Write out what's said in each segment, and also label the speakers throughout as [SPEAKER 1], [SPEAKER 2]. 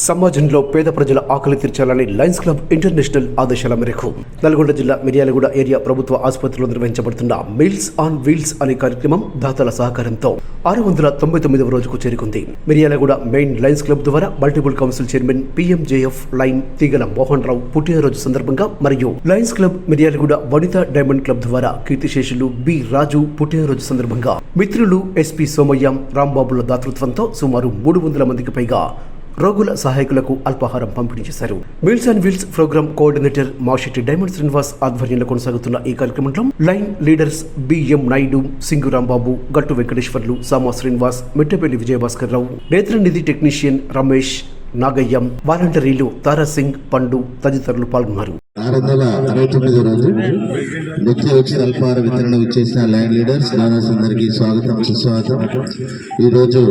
[SPEAKER 1] సమాజంలో పేద ప్రజల ఆకలి తీర్చాలని లయన్స్ క్లబ్ ఇంటర్నేషనల్ ఆదేశాల మేరకు నల్గొండ జిల్లా మిర్యాలగూడ ఏరియా ప్రభుత్వ ఆసుపత్రిలో నిర్వహించబడుతున్న మీల్స్ ఆన్ వీల్స్ అనే కార్యక్రమం దాతల సహకారంతో 699వ రోజుకు చేరుకుంది. మిర్యాలగూడ మెయిన్ లయన్స్ క్లబ్ ద్వారా multiple council chairman PMJF line తీగల మోహన్ రావు పుట్టినరోజు సందర్భంగా మరియు Lions club Miryalaguda Vanitha diamond club ద్వారా కీర్తిశేషులు B రాజు పుట్టినరోజు సందర్భంగా మిత్రులు SP సోమయ్య రాంబాబుల దాతృత్వంతో సుమారు 300 మందికి పైగా రోగుల సహాయకులకు అల్పాహారం పంపిణీ చేశారు. Meals and wheels programme coordinator Mashetti Diamond Srinivas ఆధ్వర్యంలో కొనసాగుతున్న ఈ కార్యక్రమంలో line leaders BM Naidu, Singu Rambabu, Gattu Venkateswarlu, Sama Srinivas, Mittapalli Vijayabhaskar Rao, Netranidhi technician Ramesh, Nagayyam, వాలంటీర్లు తారాసింగ్, పండు తదితరులు పాల్గొన్నారు.
[SPEAKER 2] 669 రోజు నిత్య ఉచిత అల్పాహార వితరణ చేసిన లైన్ లీడర్స్ డోనర్స్ అందరికీ స్వాగతం, సుస్వాగతం. ఈరోజు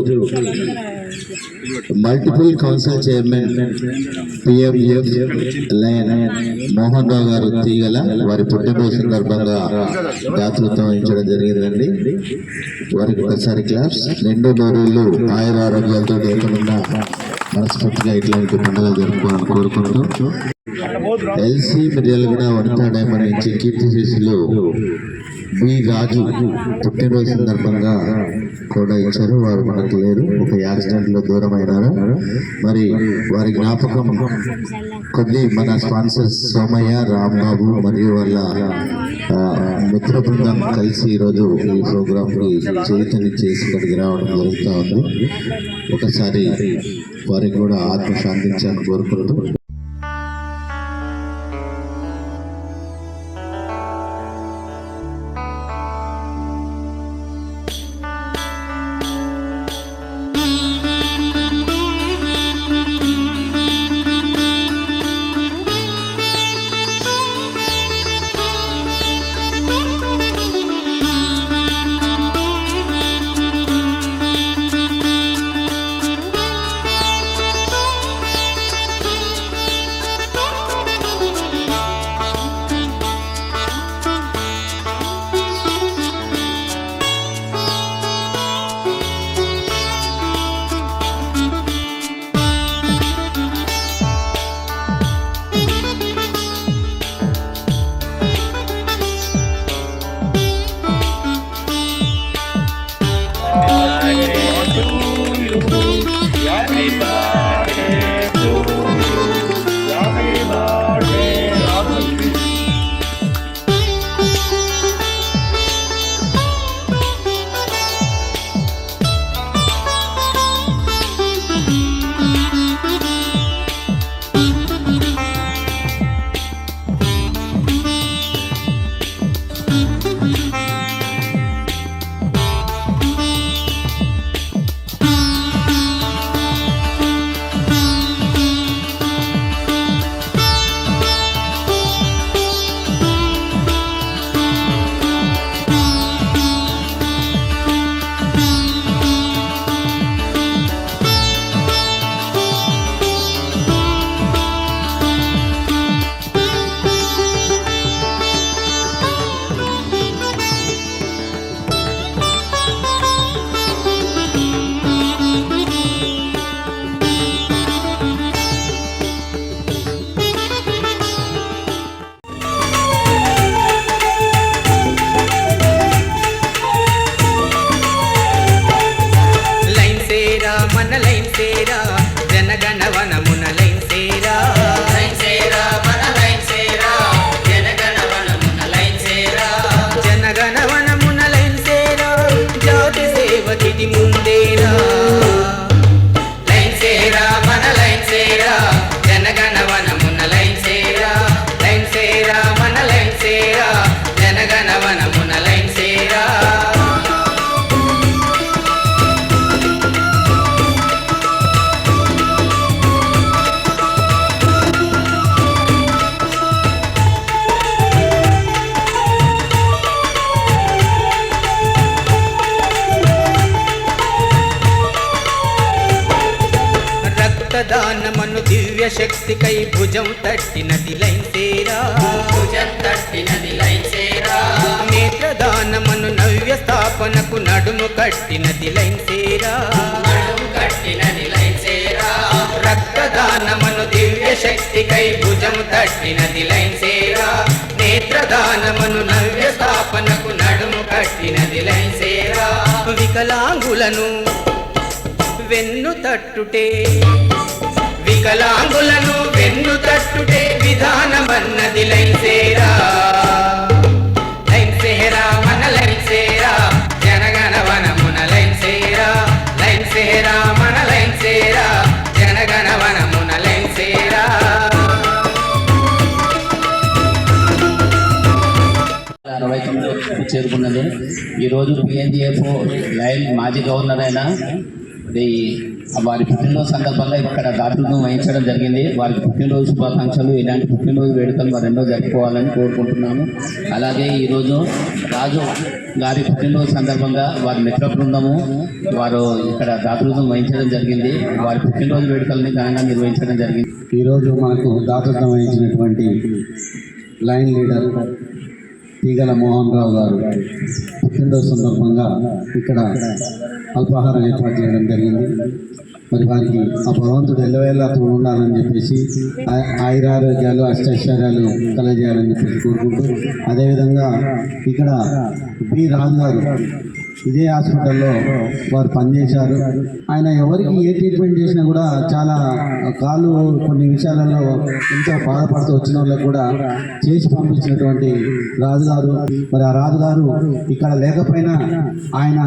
[SPEAKER 2] multiple council chairman PMJF lion Mohan Rao గారు తీగల వారి పుట్టినరోజు సందర్భంగా దాతృత్వం వహించడం జరిగిందండి. వారికి ఒకసారి క్లాప్స్. 2 రోజులు ఆయురారోగ్యాలతో లేకుండా మనస్ఫూర్తిగా ఇట్లాంటి పండుగలు జరుపుకోవాలని కోరుకుంటూ LC మిర్యాలగూడ వనితా డైమండ్ నుంచి కీర్తిశేషులు B రాజు పుట్టినరోజు సందర్భంగా కూడా ఇచ్చారు. వారు మనకు లేరు, ఒక యాక్సిడెంట్ లో దూరం అయినారు. మరి వారి జ్ఞాపకం కొద్ది మన స్పాన్సర్స్ సోమయ్య, రాంబాబు మరియు వాళ్ళ మిత్ర బృందం కలిసి ఈరోజు ఈ ప్రోగ్రామ్ కి చైతన్యం చేసి ఇక్కడికి రావడం జరుగుతూ ఉంది. ఒకసారి వారికి కూడా ఆత్మ శాంతించాలని కోరుకుంటూ
[SPEAKER 3] దానమను దివ్య శక్తికై భుజం తట్టినది లైన్ సేరా, నేత్రదానమను నవ్య స్థాపనకు నడుము కట్టినది లైన్ సేరా, రక్తదాన శక్తికై భుజం తట్టినది లైన్సేరా నేత్రదానమును నవ్య స్థాపనకు నడుము కట్టినది లైన్సేరా వికలాంగులను వెన్ను తట్టుటే వికలాంగులను వెన్ను తట్టుటే విధానమన్నది లైన్సేరా లైన్సేరా మన లైన్సేరా జనగణవనమున లైన్సేరా లైన్సేరా మన లైన్సేరా జనగణవనమున లైన్సేరా
[SPEAKER 4] 69 చేరుకున్నది. ఈరోజు PNGF లైన్ మాజీ గవర్నర్ అయిన వారి పుట్టినరోజు సందర్భంగా ఇక్కడ దాతృత్వం వహించడం జరిగింది. వారికి పుట్టినరోజు శుభాకాంక్షలు. ఇలాంటి పుట్టినరోజు వేడుకలు మరెన్నో జరుపుకోవాలని కోరుకుంటున్నాము. అలాగే ఈరోజు రాజు గారి పుట్టినరోజు సందర్భంగా వారి మిత్ర బృందము వారు ఇక్కడ దాతృత్వం వహించడం జరిగింది. వారి పుట్టినరోజు వేడుకల్ని ఘనంగా నిర్వహించడం జరిగింది.
[SPEAKER 5] ఈరోజు మనకు దాతృత్వం వహించినటువంటి లైన్ లీడర్ తీగల మోహన్ రావు గారు పుట్టినరోజు సందర్భంగా ఇక్కడ అల్పాహారం ఏర్పాటు చేయడం జరిగింది. మరి వారికి ఆ భగవంతుడు ఎల్లవేళ ఉండాలని చెప్పేసి ఆయురారోగ్యాలు అష్టైశ్వర్యాలు కలగజేయాలని చెప్పేసి కోరుకుంటూ, అదేవిధంగా ఇక్కడ బి రాజు గారు ఇదే హాస్పిటల్లో వారు పనిచేశారు. ఆయన ఎవరికి ఏ ట్రీట్మెంట్ చేసినా కూడా చాలా కాళ్ళు కొన్ని విషయాలలో ఎంతో బాధపడుతూ వచ్చిన వాళ్ళకు కూడా చేసి పంపించినటువంటి రాజుగారు. మరి ఆ రాజుగారు ఇక్కడ లేకపోయినా ఆయన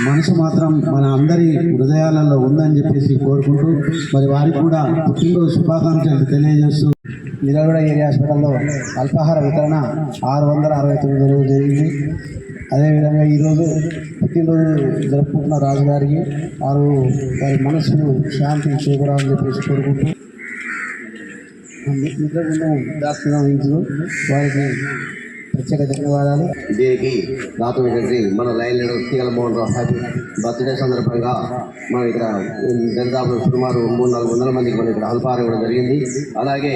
[SPEAKER 5] మనసు మాత్రం మన అందరి హృదయాలలో ఉందని చెప్పేసి కోరుకుంటూ, మరి వారికి కూడా పుట్టినరోజు శుభాకాంక్షలు తెలియజేస్తూ నిలగడ ఏరియా హాస్పిటల్లో అల్పాహార వితరణ 669 రోజు జరిగింది. అదేవిధంగా ఈరోజు పుట్టినరోజు జరుపుకుంటున్న రాజుగారికి వారి మనసును శాంతి చేకూరాలని చెప్పేసి కోరుకుంటూ మిత్ర బృందం దాస్తున్నా వహించు వారికి ప్రత్యేక ధన్యవాదాలు.
[SPEAKER 2] దీనికి దాతమైనటువంటి మన లైన్ లీడర్ తీగల మోహన్ రావు హ్యాపీ బర్త్డే సందర్భంగా మనం ఇక్కడ దాదాపు సుమారు 300-400 మందికి మనం ఇక్కడ అల్పాహారం ఇవ్వడం జరిగింది. అలాగే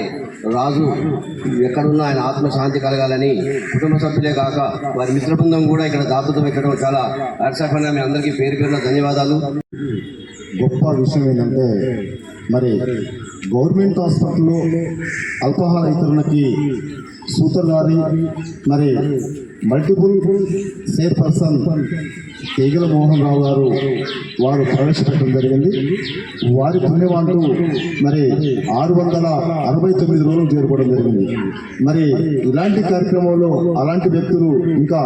[SPEAKER 2] రాజు ఎక్కడున్నా ఆయన ఆత్మశాంతి కలగాలని కుటుంబ సభ్యులే కాక వారి మిత్ర బృందం కూడా ఇక్కడ దాతృత్వం పెట్టడం చాలా హర్షపడిన మీ అందరికీ పేరు పేరున ధన్యవాదాలు.
[SPEAKER 5] గొప్ప విషయం ఏంటంటే, మరి గవర్నమెంట్ హాస్పిటల్లో అల్పాహార వితరణకి సూత్రధారి మరి మల్టిపుల్ చైర్పర్సన్ తీగల మోహన్ రావు గారు వారు ప్రవేశపెట్టడం జరిగింది. వారి పుణ్యవాళ్ళు మరి 669 రోజులు చేరుకోవడం జరిగింది. మరి ఇలాంటి కార్యక్రమంలో అలాంటి వ్యక్తులు ఇంకా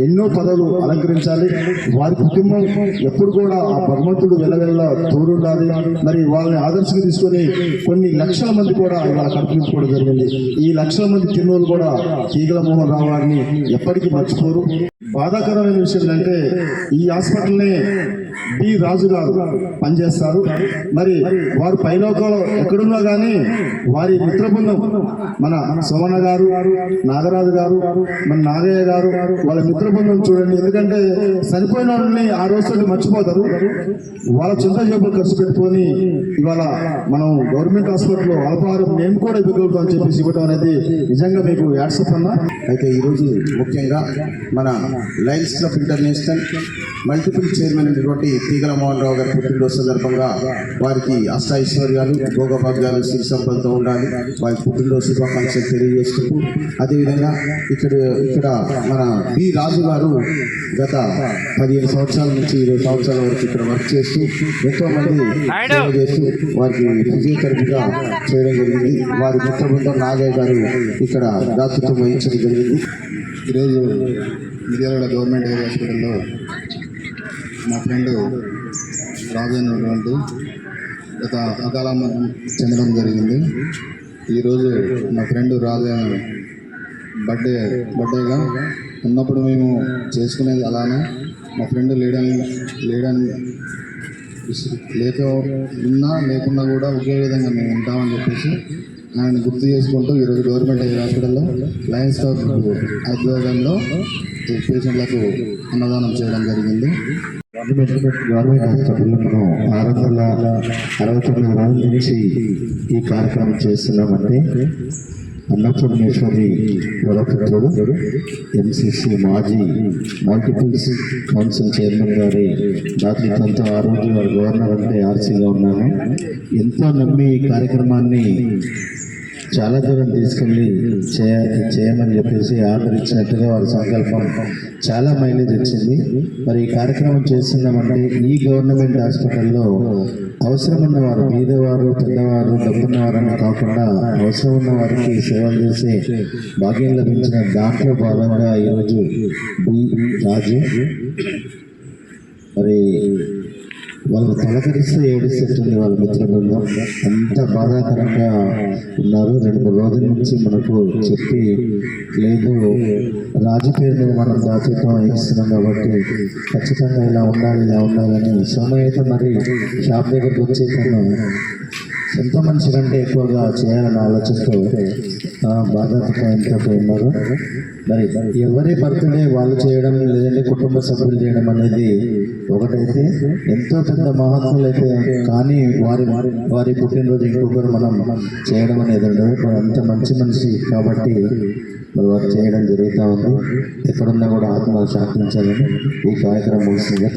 [SPEAKER 5] ఎన్నో పదవులు అలంకరించాలి. వారి కుటుంబం ఎప్పుడు కూడా ఆ భగవంతుడు వెళ్ళవెళ్ళ తోడుండాలి. మరి వాళ్ళని ఆదర్శంగా తీసుకొని కొన్ని లక్షల మంది కూడా ఇవాళ కల్పించుకోవడం జరిగింది. ఈ లక్షల మంది తిన్నోళ్ళు కూడా తీగల మోహన్ రావు గారిని ఎప్పటికీ మర్చిపోరు. బాధాకరమైన విషయం ఏంటంటే, ఈ హాస్పిటల్ని బి రాజు గారు పనిచేస్తారు. మరి వారు పైలోకంలో ఎక్కడున్నా కానీ వారి మిత్ర బృందం మన సోమన్న గారు, నాగరాజు గారు, మన నాగయ్య గారు, వాళ్ళ మిత్ర బృందం చూడండి. ఎందుకంటే చనిపోయిన వాళ్ళని ఆ రోజు మర్చిపోతారు. వాళ్ళ చింత జబ్బులు ఖర్చు పెట్టుకొని ఇవాళ మనం గవర్నమెంట్ హాస్పిటల్లో అల్పాహారం మేము కూడా ఇవ్వగలుగుతాం అని చెప్పేసి ఇవ్వడం అనేది నిజంగా మీకు యాడ్సప్ అన్నా.
[SPEAKER 6] అయితే ఈరోజు ముఖ్యంగా మన Lions club international multiple chairman అయినటువంటి తీగల మోహన్ రావు గారి పుట్టినరోజు సందర్భంగా వారికి అష్టైశ్వర్యాలు, భోగభాగ్యాలు, సిరి సంపదతో ఉండాలి. వారికి పుట్టినరోజు శుభాకాంక్షలు తెలియజేసుకుంటూ, అదేవిధంగా ఇక్కడ మన బి రాజు గారు గత 15 సంవత్సరాల నుంచి 20 సంవత్సరాల వరకు ఇక్కడ వర్క్ చేస్తూ ఎంతో మంది సేవ చేస్తూ వారికి ఫిజియోథెరపీగా చేయడం జరిగింది. వారి మిత్ర బృందం నాగయ్య గారు ఇక్కడ దాతృత్వం వహించడం జరిగింది.
[SPEAKER 5] ఈరోజు మిర్యాలగూడ గవర్నమెంట్ ఏరియా హాస్పిటల్లో మా ఫ్రెండ్ రాజు అనేటువంటి గత అకాల చెందడం జరిగింది. ఈరోజు మా ఫ్రెండ్ రాజు బర్త్డేగా ఉన్నప్పుడు మేము చేసుకునేది అలానే మా ఫ్రెండ్ లేకున్నా కూడా ఒకే విధంగా మేము ఉంటామని చెప్పేసి ఆయన గుర్తు చేసుకుంటూ ఈరోజు గవర్నమెంట్ హాస్పిటల్లో లయన్స్ క్లబ్ ఆధ్వర్యంలో పేషెంట్లకు అన్నదానం చేయడం జరిగింది.
[SPEAKER 2] గవర్నమెంట్ హాస్పిటల్లో మనం 669 రోజుల నుంచి ఈ కార్యక్రమం చేస్తున్నామంటే అన్నపూర్ణేశ్వరి వరపుత్రుడు, ఎంసీసీ మాజీ మల్టిపుల్స్ కౌన్సిల్ చైర్మన్ గారి దాతృత్వంతో ఆ రోజు వారి గవర్నర్ అంటే ఆర్సీగా ఉన్నాను. ఎంతో నమ్మి ఈ కార్యక్రమాన్ని చాలా దూరం తీసుకెళ్ళి చేయమని చెప్పేసి ఆర్డర్ ఇచ్చినట్టుగా వారి సంకల్పం చాలా మైలేజ్ వచ్చింది. మరి ఈ కార్యక్రమం చేస్తున్నామంటే ఈ గవర్నమెంట్ హాస్పిటల్లో అవసరం ఉన్నవారు, బీదవారు, పెద్దవారు, డబ్బున్నవారని కాకుండా అవసరం ఉన్న వారికి సేవలు చేసే భాగ్యం లభించిన దాంట్లో భాగంగా ఈరోజు బి రాజు మరి వాళ్ళు పలకరిస్తే ఏడుస్తుంది వాళ్ళ మిత్ర బృందం. అంత బాధాకరంగా ఉన్నారు. 2-3 రోజుల నుంచి మనకు చెప్పి లేదు, రాజు పేరు మీద మనం దాతృత్వం వహిస్తున్నాం కాబట్టి ఖచ్చితంగా ఇలా ఉండాలని సోమయ్య అయితే మరి షాప్ దగ్గరికి వచ్చి తను సొంత మనిషి కంటే ఎక్కువగా చేయాలన్న ఆలోచనతో బాధాకరంతో ఉన్నారు. మరి ఎవరి బర్త్డే వాళ్ళు చేయడం లేదంటే కుటుంబ సభ్యులు చేయడం అనేది ఒకటైతే, ఎంతో పెద్ద మహాత్ములు అయితే కానీ వారి పుట్టినరోజు ఇంకొకరు మనం చేయడం అనేది ఉండదు. అంత మంచి మనిషి కాబట్టి మరి వారు చేయడం జరుగుతూ ఉంది. ఎక్కడున్నా కూడా ఆత్మ శాంతించాలని ఈ కార్యక్రమం ముగిసిందిగా